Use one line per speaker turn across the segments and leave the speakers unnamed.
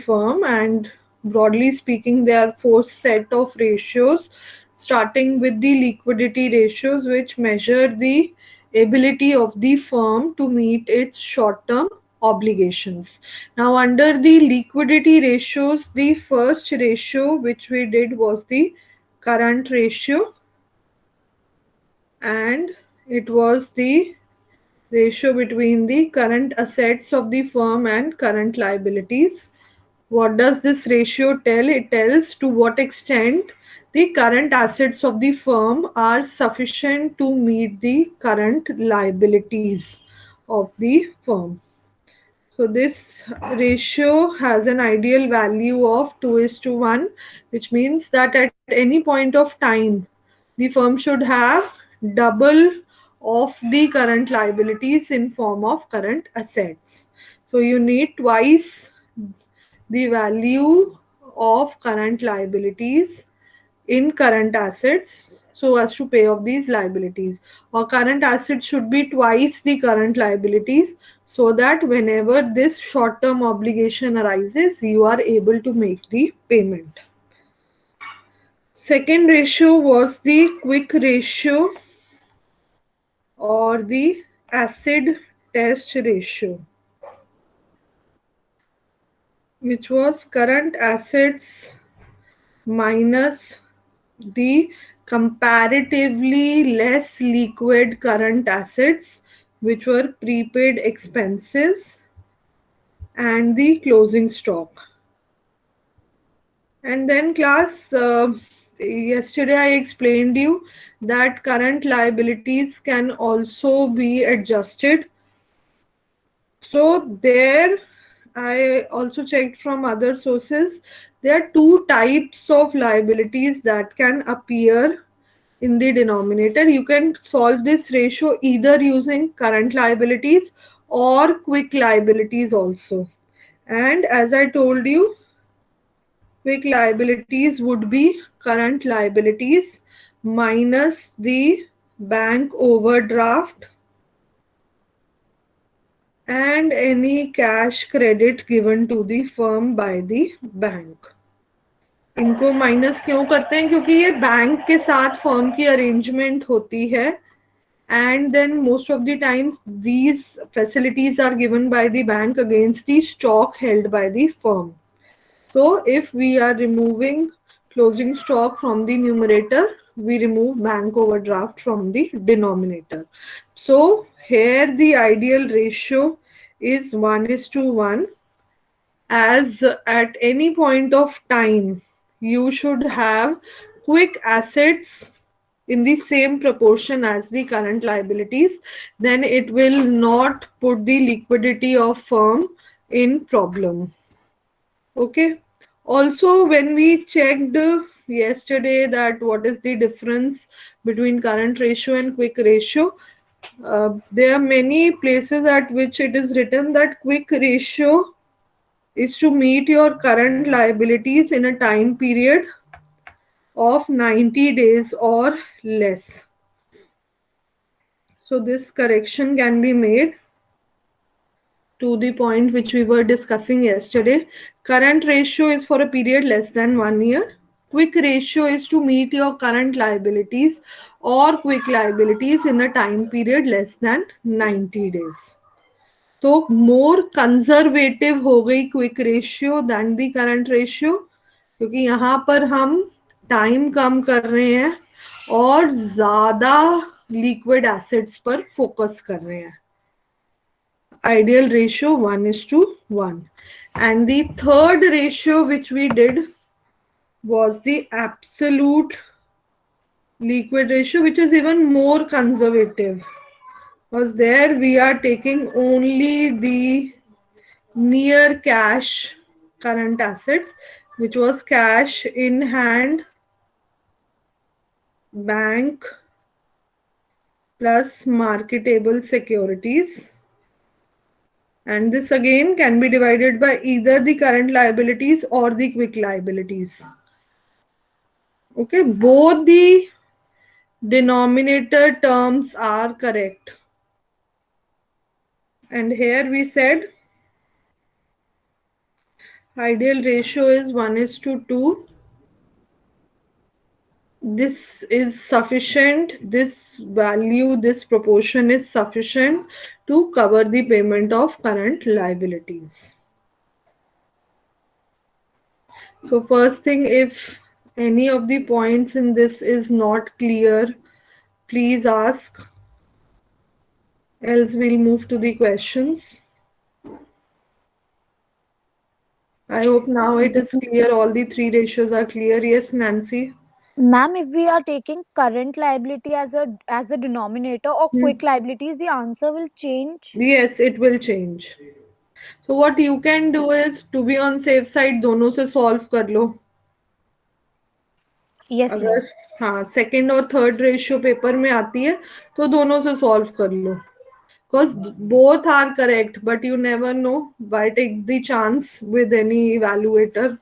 firm, and broadly speaking there are four set of ratios, starting with the liquidity ratios, which measure the ability of the firm to meet its short term obligations. Now under the liquidity ratios, the first ratio which we did was the current ratio, and it was the ratio between the current assets of the firm and current liabilities. What does this ratio tell? It tells to what extent the current assets of the firm are sufficient to meet the current liabilities of the firm. So this ratio has an ideal value of 2 is to 1, which means that at any point of time, the firm should have double of the current liabilities in form of current assets. So you need twice the value of current liabilities in current assets so as to pay off these liabilities, or current assets should be twice the current liabilities so that whenever this short term obligation arises you are able to make the payment. Second ratio was the quick ratio or the acid test ratio, which was current assets minus the comparatively less liquid current assets, which were prepaid expenses and the closing stock. And then class, yesterday I explained you that current liabilities can also be adjusted. So there I also checked from other sources. There are two types of liabilities that can appear in the denominator. You can solve this ratio either using current liabilities or quick liabilities also. And as I told you, quick liabilities would be current liabilities minus the bank overdraft and any cash credit given to the firm by the bank. इनको minus क्यों करते हैं? क्योंकि ये bank के साथ firm की arrangement होती है, and then most of the times these facilities are given by the bank against the stock held by the firm. So if we are removing closing stock from the numerator, we remove bank overdraft from the denominator. So here the ideal ratio is 1 is to 1, as at any point of time you should have quick assets in the same proportion as the current liabilities, then it will not put the liquidity of firm in problem. Okay. Also, when we checked yesterday that what is the difference between current ratio and quick ratio, there are many places at which it is written that quick ratio is to meet your current liabilities in a time period of 90 days or less. So this correction can be made to the point which we were discussing yesterday. Current ratio is for a period less than 1 year. Quick ratio is to meet your current liabilities or quick liabilities in a time period less than 90 days. तो मोर conservative हो गई quick ratio than the current ratio, क्योंकि यहाँ पर हम time कम कर रहे हैं और ज्यादा लिक्विड एसिड्स पर फोकस कर रहे हैं. Ideal ratio 1 is to 1. And the third ratio which we did was the absolute liquid ratio, which is even more conservative. Because there we are taking only the near cash current assets, which was cash in hand, bank plus marketable securities. And this again can be divided by either the current liabilities or the quick liabilities. Okay, both the denominator terms are correct. And here we said Ideal ratio is 1 is to 2. This is sufficient. This value, this proportion is sufficient to cover the payment of current liabilities. So first thing, if any of the points in this is not clear, please ask, else we'll move to the questions. I hope now it is clear. All the three ratios are clear. Yes, Nancy?
Ma'am, if we are taking current liability as the denominator or
Hmm.
quick liabilities, the answer will change.
Yes, it will change. So what you can do is, to be on safe side, दोनों से solve कर लो.
Yes,
अगर
ma'am.
हाँ second और third ratio paper में आती है तो दोनों से सॉल्व कर लो. Because both are correct, but you never know. Why take the chance with any evaluator?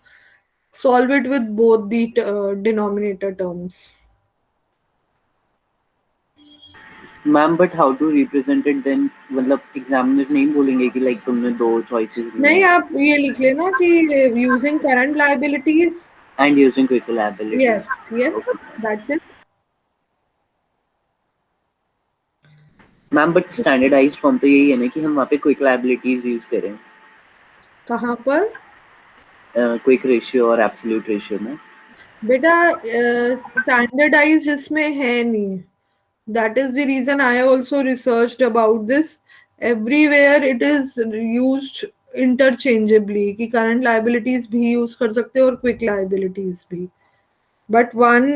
Solve it with both the denominator terms.
Ma'am but how to represent it then, मतलब examiner नहीं बोलेंगे कि like तुमने दो choices ली
नहीं,
हैं
आप ये लिख लेना कि using current liabilities.
And using quick liabilities.
Yes yes, that's it.
Ma'am but standardised form तो यही है ना कि हम वहाँ पे क्विक लायबिलिटीज यूज करें
कहाँ पर?
क्विक रेशियो और एब्सोल्यूट रेशियो में.
बेटा स्टैंडर्डाइज इसमें है नहीं. That is the reason I also researched about this. Everywhere it is used interchangeably कि current liabilities भी use कर सकते हो और quick liabilities भी. But one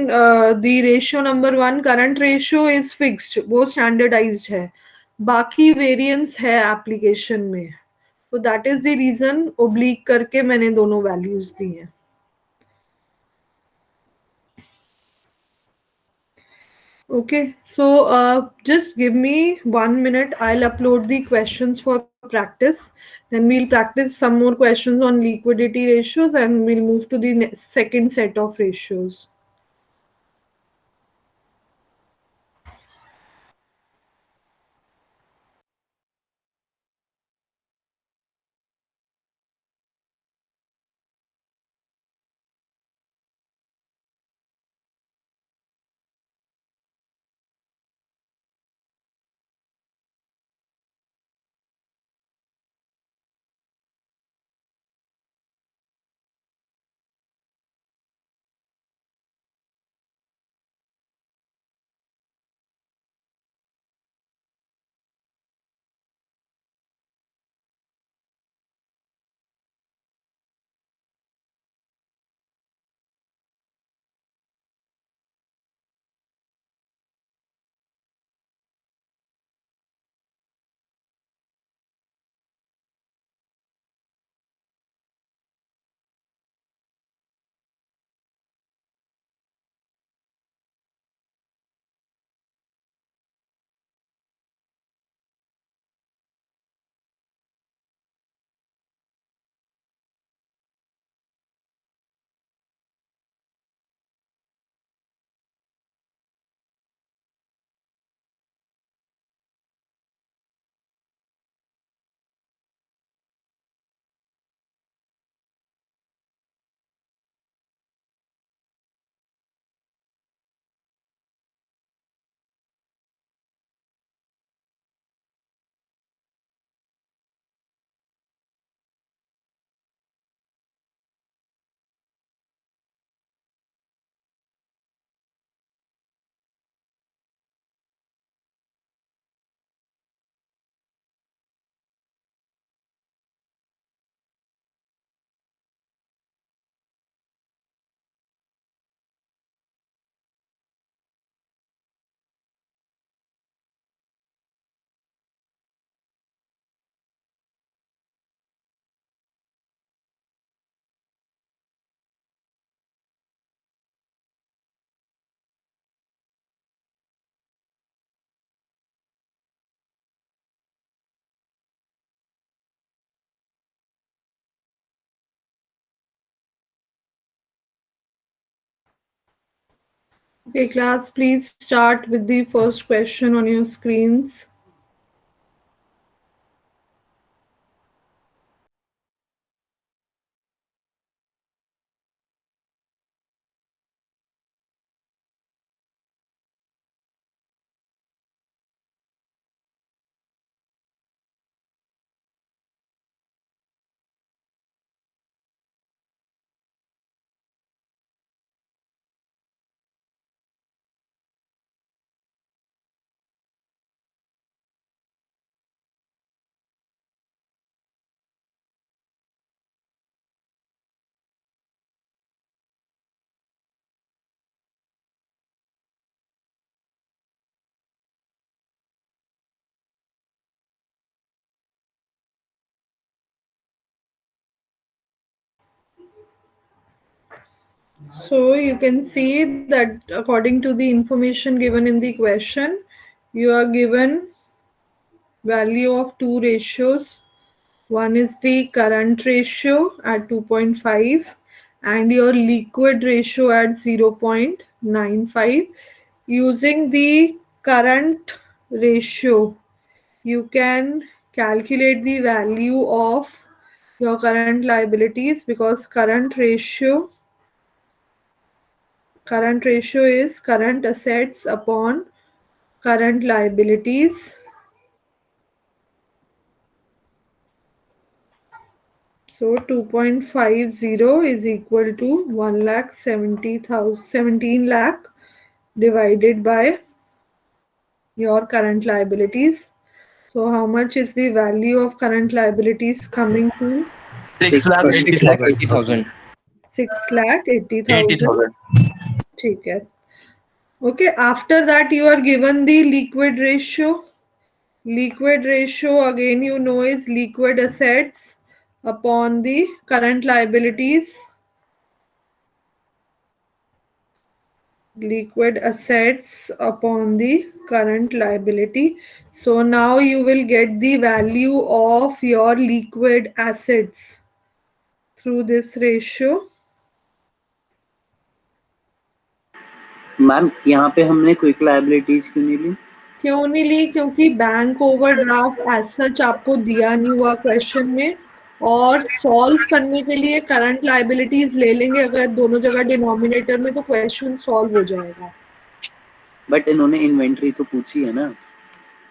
the ratio number one current ratio is fixed, वो standardized है. बाकी variance है application में. So that is the reason oblique करके मैंने दोनों values दी हैं. Okay, so just give me 1 minute. I'll upload the questions for practice. Then we'll practice some more questions on liquidity ratios and we'll move to the second set of ratios. Okay, class, please start with the first question on your screens. So you can see that according to the information given in the question, you are given value of two ratios. One is the current ratio at 2.5 and your liquid ratio at 0.95. Using the current ratio, you can calculate the value of your current liabilities, because current ratio is current assets upon current liabilities. So 2.50 is equal to 17 lakh divided by your current liabilities. So how much is the value of current liabilities coming to?
6 lakh 80,000.
80,000.
6,80,000.
80,000.
ठीक है. Okay, after that you are given the liquid ratio. Liquid ratio again you know is liquid assets upon the current liabilities. Liquid assets upon the current liability. So now you will get the value of your liquid assets through this ratio.
Ma'am यहाँ पे हमने quick liabilities क्यों नहीं ली?
क्यों नहीं ली? क्योंकि bank overdraft as such आपको दिया नहीं हुआ क्वेश्चन में, और सॉल्व करने के लिए करंट लायबिलिटीज ले लेंगे अगर दोनों जगह डिनोमिनेटर में, तो क्वेश्चन सॉल्व हो जाएगा.
बट इन्होंने इन्वेंट्री तो पूछी है ना.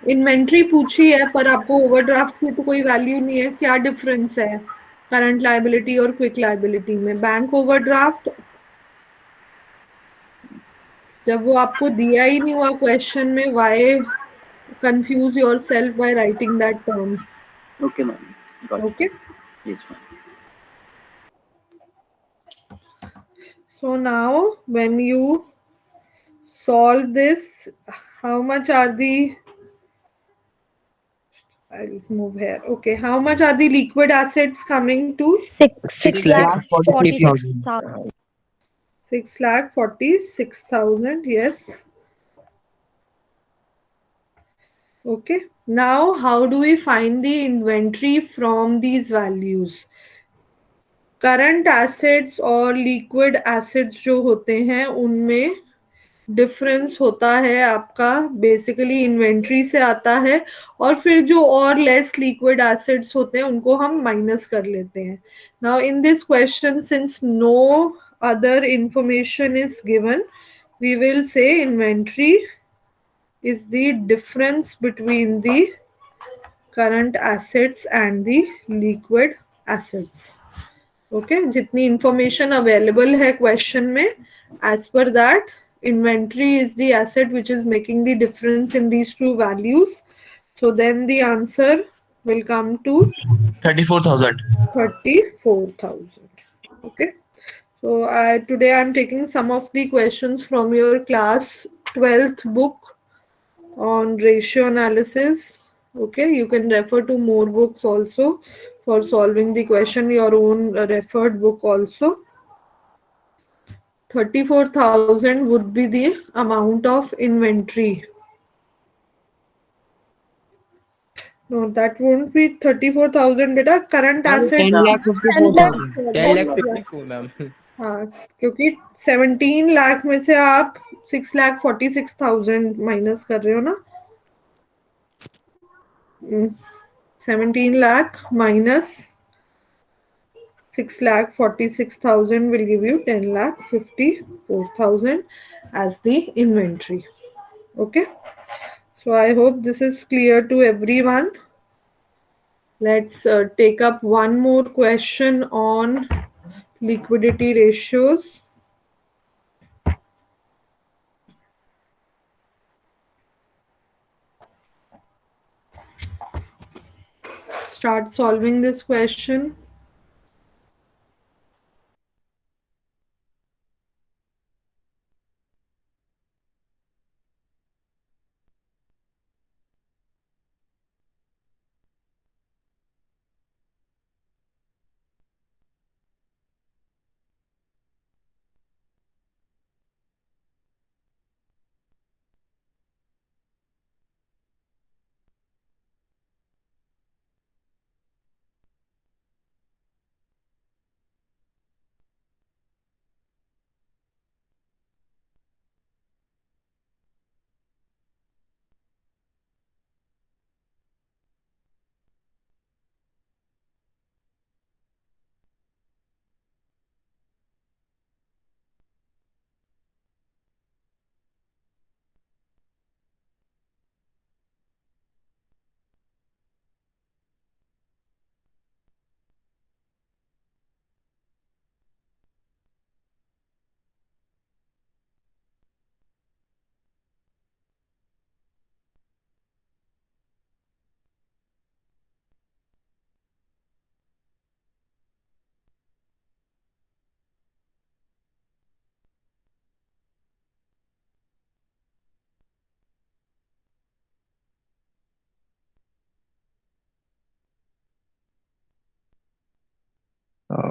इन्वेंट्री पूछी है पर आपको ओवरड्राफ्ट की तो कोई वैल्यू नहीं है. क्या डिफरेंस है करंट लायबिलिटी और क्विक लायबिलिटी में? बैंक ओवरड्राफ्ट जब वो आपको दिया ही नहीं हुआ क्वेश्चन में, why confuse yourself by writing that term.
Okay ma'am, got
okay.
It. Yes ma'am.
So now when you solve this, how much are the, I'll move here. Okay, how much are the liquid assets coming to?
6 lakh 46,000.
6,46,000. Yes. Okay. Now how do we find the inventory from these values? Current assets और liquid assets जो होते हैं उनमें difference होता है आपका basically inventory से आता है, और फिर जो और लेस लिक्विड एसेट्स होते हैं उनको हम माइनस कर लेते हैं. Now in this question since no other information is given, we will say inventory is the difference between the current assets and the liquid assets. Okay जितनी इंफॉर्मेशन अवेलेबल है question में, as per that inventory is the asset which is making the difference in these two values. So then the answer will come to
34,000.
34,000. Okay, so today I'm taking some of the questions from your class 12th book on ratio analysis. Okay, you can refer to more books also for solving the question, your own referred book also. 34,000 would be the amount of inventory. No, that won't be 34,000 beta. Current assets
10 lakh 54,000. 10 lakh
10
54, ma'am.
हाँ, क्योंकि 17 लाख में से आप 6,46,000 minus कर रहे हो ना. 17 lakh minus 6,46,000 will give you 10,54,000 as the inventory. Okay, so I hope this is clear to everyone. Let's take up one more question on liquidity ratios. Start solving this question.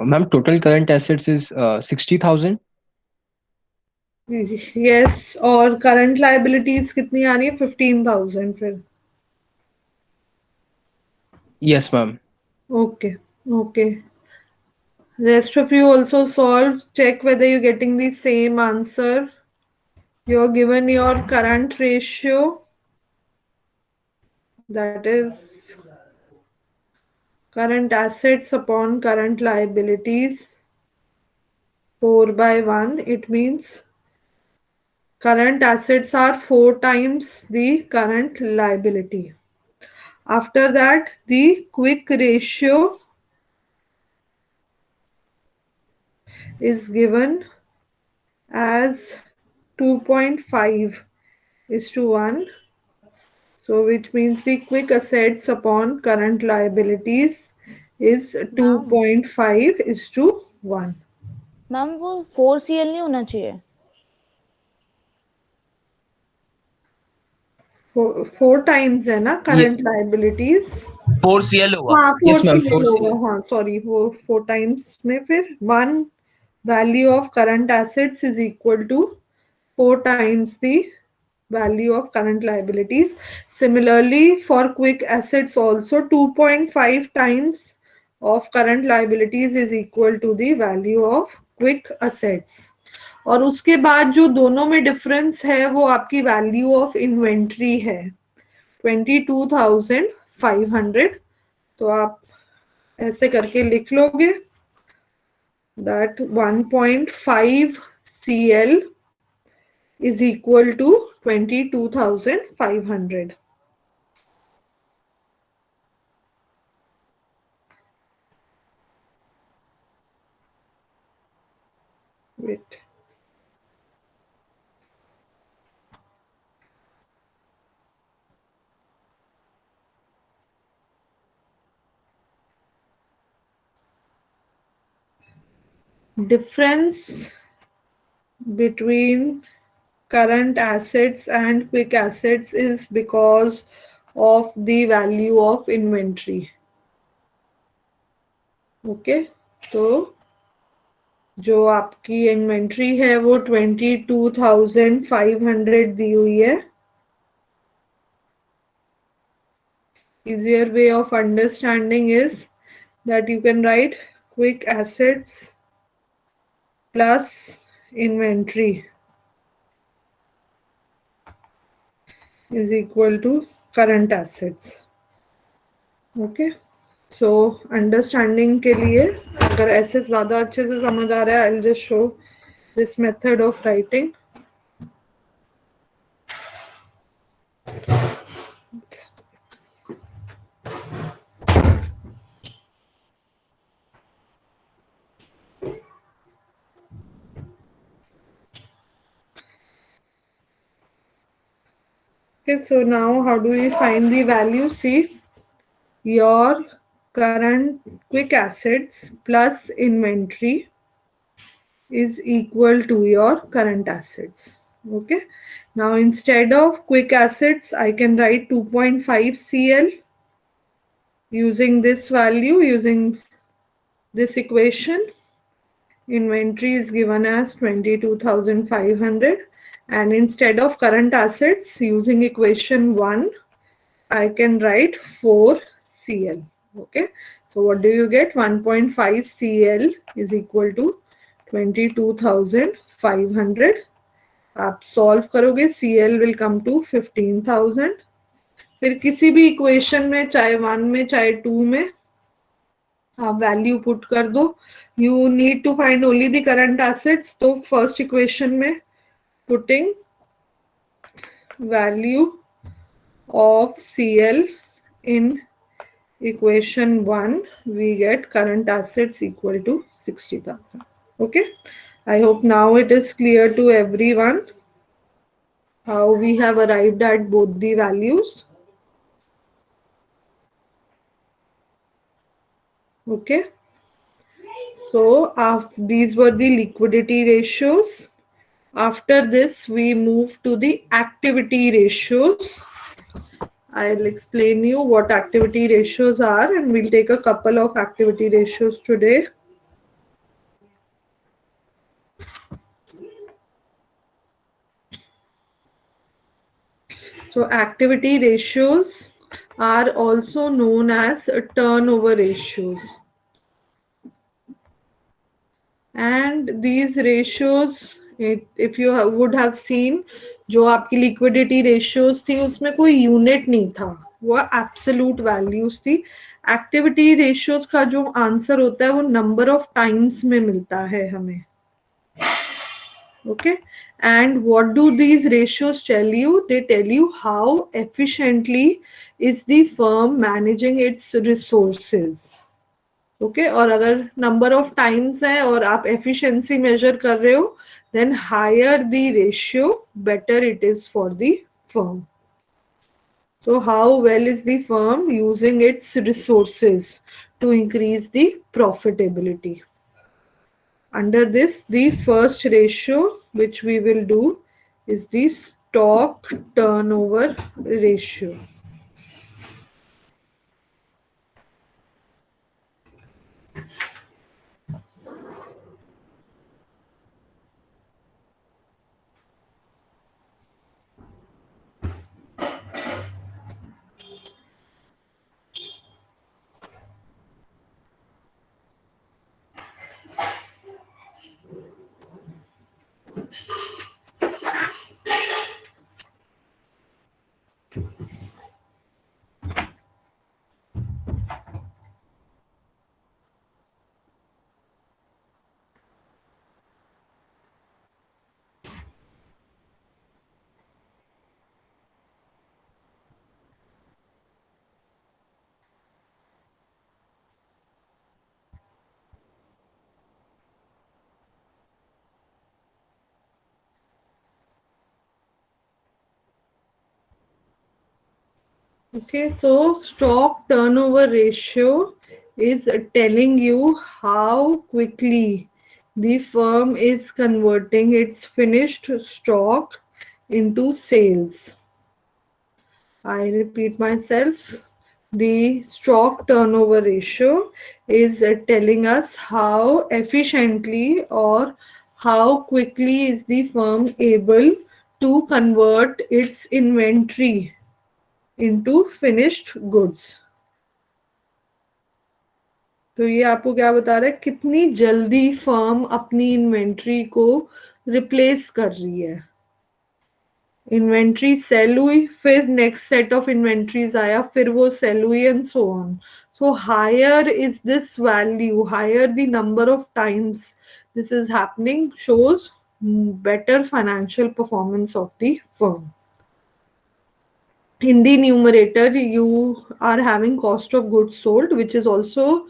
Ma'am, total current assets is 60,000.
Yes, और current liabilities कितनी आ रही है? 15,000 फिर.
Yes, ma'am.
Okay, okay. Rest of you also solve. Check whether you're getting the same answer. You're given your current ratio. That is current assets upon current liabilities. 4/1. It means current assets are 4 times the current liability. After that, the quick ratio is given as 2.5:1. So which means the quick assets upon current liabilities is 2.5:1.
Ma'am वो 4CL नहीं होना चाहिए.
Four times है ना current liabilities.
4CL होगा.
हाँ,
Yes, ma'am.
4CL
4
होगा. हाँ सॉरी, वो 4 टाइम्स में फिर 1 value of current assets is equal to 4 times the value of current liabilities. Similarly, for quick assets also 2.5 times of current liabilities is equal to the value of quick assets. और उसके बाद जो दोनों में difference है वो आपकी value of inventory है 22,500. तो आप ऐसे करके लिख लोगे that 1.5 CL is equal to 22,500. Wait. Difference between current assets and quick assets is because of the value of inventory. Okay, तो जो आपकी इन्वेंट्री है वो 22,500 दी हुई है. Easier way of understanding is that you can write quick assets plus inventory is equal to current assets. Okay, so understanding के लिए अगर ऐसे ज़्यादा अच्छे से समझ आ रहा है, I'll just show this method of writing. Okay, so now how do we find the value? See, your current quick assets plus inventory is equal to your current assets. Okay, now instead of quick assets, I can write 2.5 CL using this value, using this equation. Inventory is given as 22,500, and instead of current assets, using equation 1, I can write 4 CL. Okay, so what do you get? 1.5 CL is equal to 22,500. आप solve करोगे, CL will come to 15,000. फिर किसी भी equation में, चाहे 1 में चाहे 2 में, आप वैल्यू पुट कर दो. You need to find only the current assets. तो फर्स्ट इक्वेशन में putting value of CL in equation 1, we get current assets equal to 60,000. Okay, I hope now it is clear to everyone how we have arrived at both the values. Okay, so these were the liquidity ratios. After this we move to the activity ratios. I'll explain you what activity ratios are, and we'll take a couple of activity ratios today. So activity ratios are also known as turnover ratios. And these ratios, if you would have seen, जो आपकी liquidity ratios थी उसमें कोई unit नहीं था, वो absolute values थी. Activity ratios का जो आंसर होता है वो नंबर ऑफ टाइम्स में मिलता है हमें. Okay, and what do these ratios tell you? They tell you how efficiently is the firm managing its resources. Okay, और अगर number of times है और आप efficiency measure कर रहे हो, then higher the ratio, better it is for the firm. So how well is the firm using its resources to increase the profitability? Under this, the first ratio which we will do is the stock turnover ratio. Okay, so stock turnover ratio is telling you how quickly the firm is converting its finished stock into sales. I repeat myself. The stock turnover ratio is telling us how efficiently or how quickly is the firm able to convert its inventory into finished goods. तो ये आपको क्या बता रहा है, कितनी जल्दी firm अपनी इन्वेंट्री को रिप्लेस कर रही है. इन्वेंट्री सेल हुई, फिर नेक्स्ट सेट ऑफ इन्वेंट्रीज आया, फिर वो सेल हुई and so on. So higher is this value, higher the number of times this is happening, shows better financial performance of the firm. In the numerator, you are having cost of goods sold, which is also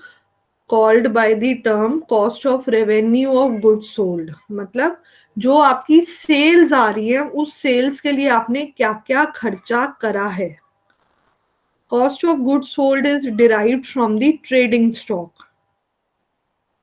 called by the term cost of revenue of goods sold. मतलब जो आपकी sales आ रही है उस sales के लिए आपने क्या क्या खर्चा करा है. Cost of goods sold is derived from the trading stock.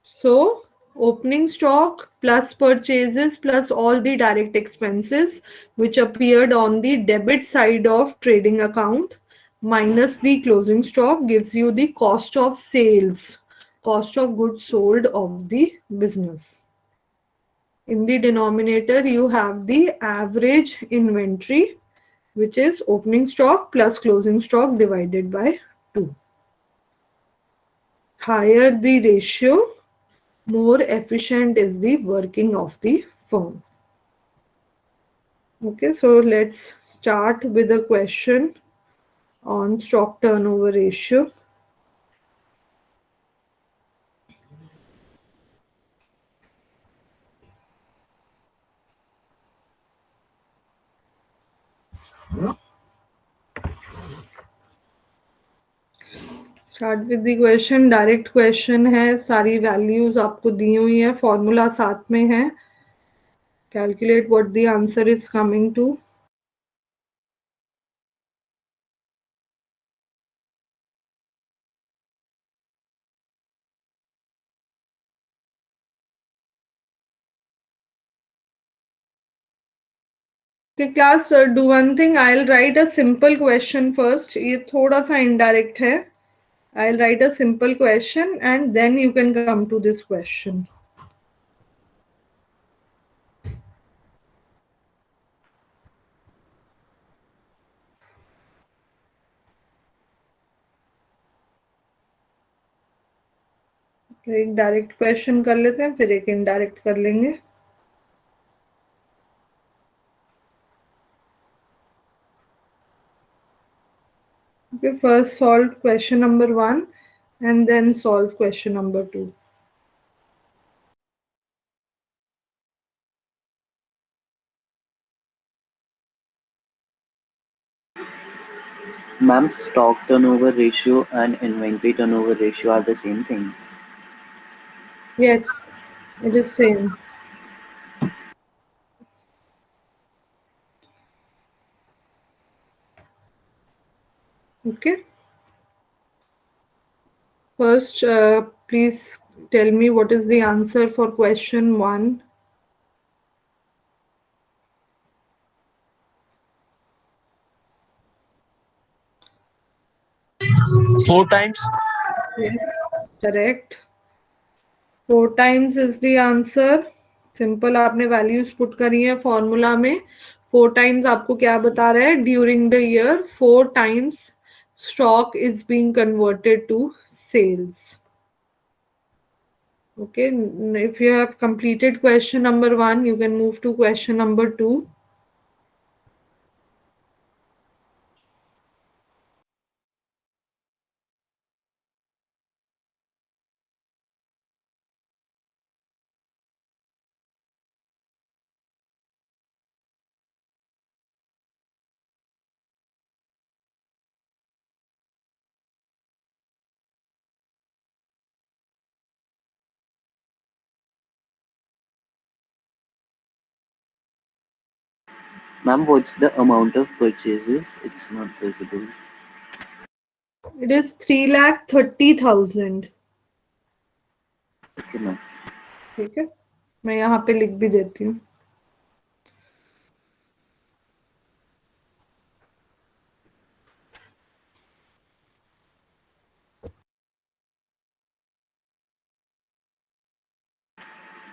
So opening stock plus purchases plus all the direct expenses which appeared on the debit side of trading account minus the closing stock gives you the cost of sales, cost of goods sold of the business. In the denominator, you have the average inventory, which is opening stock plus closing stock divided by 2. Higher the ratio, more efficient is the working of the firm. Okay, so let's start with a question on stock turnover ratio. Start with the question. Direct question है, सारी values आपको दी हुई है, formula साथ में है. Calculate what the answer is coming to. Okay, class, do one thing. I'll write a simple question first. ये थोड़ा सा indirect है. I'll write a simple question and then you can come to this question. एक direct question कर लेते हैं, फिर एक इनडायरेक्ट कर लेंगे. Okay, first solve question number 1 and then solve question number 2.
Ma'am, stock turnover ratio and inventory turnover ratio are the same thing.
Yes, it is same. Okay. First, please tell me what is the answer for question 1.
Four times.
Yes, correct. 4 times is the answer. Simple आपने values put करी है formula में. 4 times आपको क्या बता रहा है? During the year 4 times stock is being converted to sales. Okay, if you have completed question number 1, you can move to question number 2.
Ma'am, what's the amount of purchases? It's not visible.
It is 3,30,000.
Okay, ma'am.
ठीक है, मैं यहाँ पे लिख भी देती हूँ.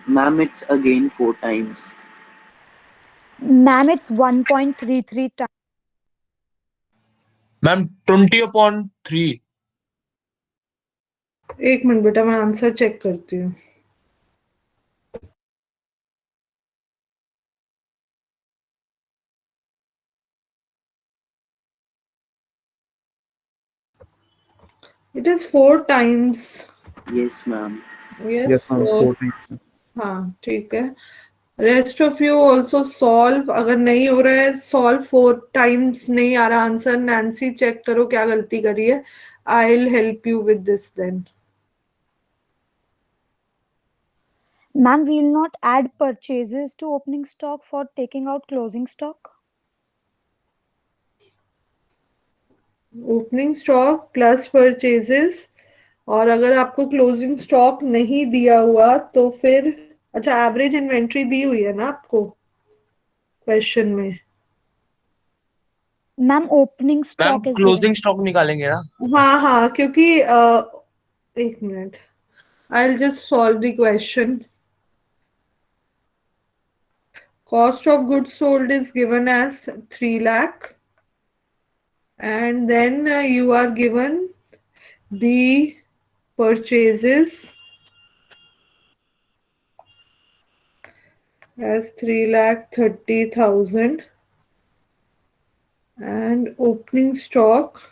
Ma'am, it's again 4 times.
Ma'am, it's 1.33 times.
Ma'am, 20/3.
एक मिनट बेटा, मैं आंसर चेक करती हूँ. It is 4 times.
Yes, ma'am.
Yes,
ma'am.
so
4 times.
हाँ ठीक है. Rest of you also solve. अगर नहीं हो रहा है सॉल्व 4 टाइम्स नहीं आ रहा आंसर, नैन्सी चेक करो क्या गलती करी है. I will help you with this then.
Ma'am, we'll not add purchases to opening stock for taking out closing stock.
Opening stock plus purchases, और अगर आपको क्लोजिंग स्टॉक नहीं दिया हुआ तो फिर अच्छा एवरेज इन्वेंट्री दी हुई है ना आपको क्वेश्चन में.
Ma'am, opening
ma'am
stock is given.
Closing stock निकालेंगे ना.
हाँ हाँ, क्योंकि एक minute, I will just solve the question. Cost of goods sold is given as 3 lakh, and then you are given the purchases as 3,30,000 and opening stock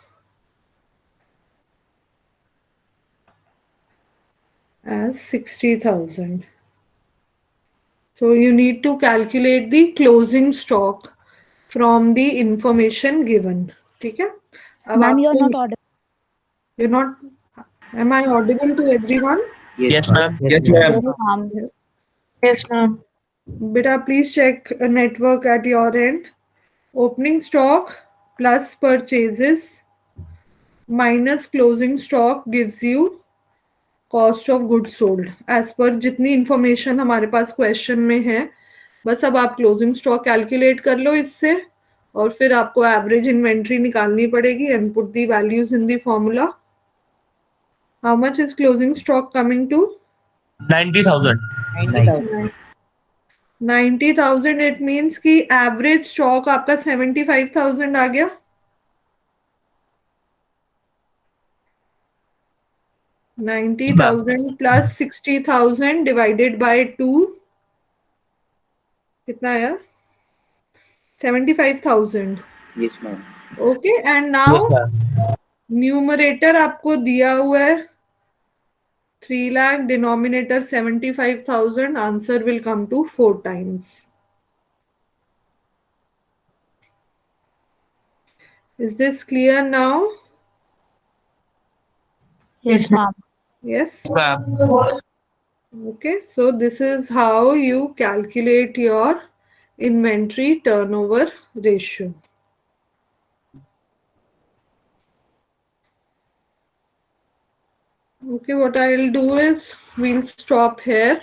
as 60,000. So you need to calculate the closing stock from the information given. ठीक है. अब
Ma'am, you're
आपको
not audible.
you're not. Am I audible to everyone?
Yes, ma'am.
Yes, ma'am.
ma'am.
Yes.
Yes, ma'am.
Beta, please check network at your end. Opening stock plus purchases minus closing stock gives you cost of good sold as per जितनी information हमारे पास question में है. बस अब आप closing stock calculate कर लो इससे, और फिर आपको एवरेज इन्वेंट्री निकालनी पड़ेगी and put the values in the formula. How much is closing stock coming to?
90,000.
90,000. It means कि एवरेज स्टॉक आपका 75,000 आ गया. 90,000 plus 60,000 divided by 2 कितना आया? 75,000.
Yes, ma'am.
Okay, and now
Yes, ma'am.
Numerator आपको दिया हुआ है 3 lakh, denominator 75,000. Answer will come to 4 times. Is this clear now?
Yes, ma'am.
Yes.
Yes, ma'am.
Okay, so this is how you calculate your inventory turnover ratio. Okay, what I'll do is we'll stop here.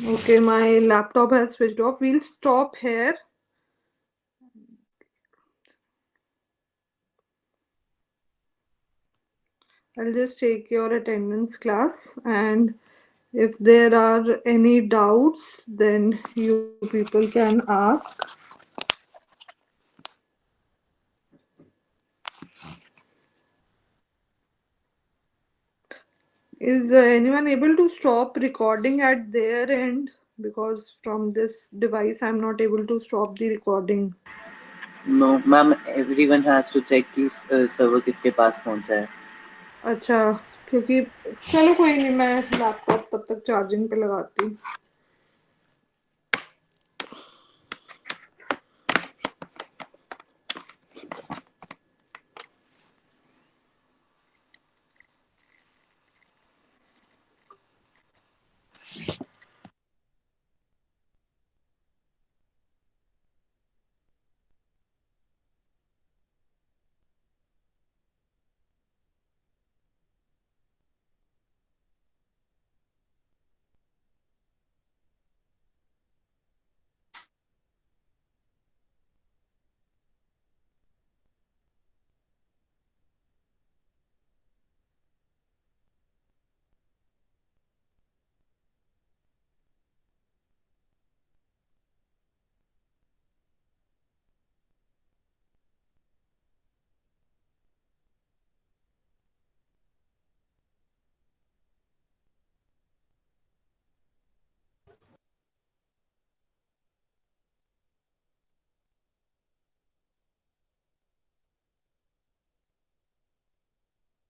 Okay, my laptop has switched off. We'll stop here. I'll just take your attendance class, and if there are any doubts, then you people can ask. Is anyone able to stop recording at their end? Because from this device, I'm not able to stop the recording.
No, ma'am. Everyone has to check कि server किसके पास पहुंचा है.
अच्छा, क्योंकि चलो कोई नहीं, मैं लैपटॉप तब तक चार्जिंग पे लगाती हूँ.